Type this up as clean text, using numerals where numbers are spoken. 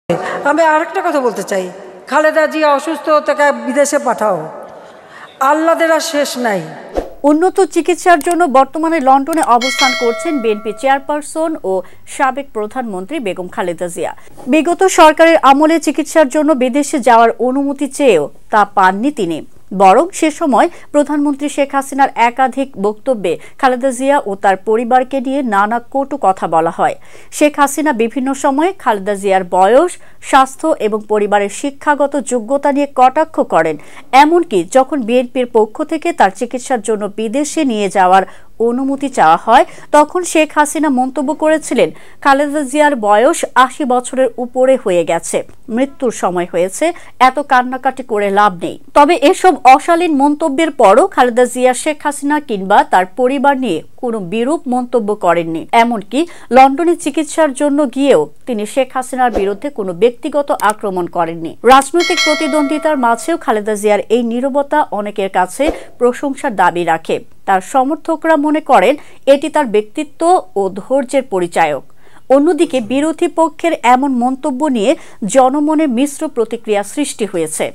আমি আরেকটা কথা বলতে চাই, খালেদা জিয়া অসুস্থ, তাকে বিদেশে পাঠাও, আল্লাদের আর শেষ নাই। উন্নত চিকিৎসার জন্য বর্তমানে লন্ডনে অবস্থান করছেন বিএনপি চেয়ারপারসন ও সাবেক প্রধানমন্ত্রী বেগম খালেদা জিয়া। বিগত সরকারের আমলে চিকিৎসার জন্য বিদেশে যাওয়ার অনুমতি চেয়েও তা পাননি তিনি, বরং সে সময় প্রধানমন্ত্রী শেখ হাসিনার একাধিক বক্তব্যে খালেদা জিয়া ও তার পরিবারকে নিয়ে নানা কটু কথা বলা হয়। শেখ হাসিনা বিভিন্ন সময়ে খালেদা জিয়ার বয়স, স্বাস্থ্য এবং পরিবারের শিক্ষাগত যোগ্যতা নিয়ে কটাক্ষ করেন। এমনকি যখন বিএনপির পক্ষ থেকে তার চিকিৎসার জন্য বিদেশে নিয়ে যাওয়ার অনুমতি চাওয়া হয়, তখন শেখ হাসিনা মন্তব্য করেছিলেন, খালেদা জিয়ার বয়স ৮০ বছরের উপরে হয়ে গেছে, মৃত্যুর সময় হয়েছে, এত কান্নাকাটি করে লাভ নেই। তবে এসব অশালীন মন্তব্যের পরও খালেদা জিয়া শেখ হাসিনা কিংবা তার পরিবার নিয়ে কোনো বিরূপ মন্তব্য করেননি। এমনকি লন্ডনে চিকিৎসার জন্য গিয়েও তিনি শেখ হাসিনার বিরুদ্ধে কোনো ব্যক্তিগত আক্রমণ করেননি। রাজনৈতিক প্রতিদ্বন্দ্বিতার মাঝেও খালেদা জিয়ার এই নীরবতা অনেকের কাছে প্রশংসার দাবি রাখে। তার সমর্থকরা মনে করেন এটি তার ব্যক্তিত্ব ও ধৈর্যের পরিচায়ক। অন্যদিকে বিরোধী পক্ষের এমন মন্তব্য নিয়ে জনমনে মিশ্র প্রতিক্রিয়া সৃষ্টি হয়েছে।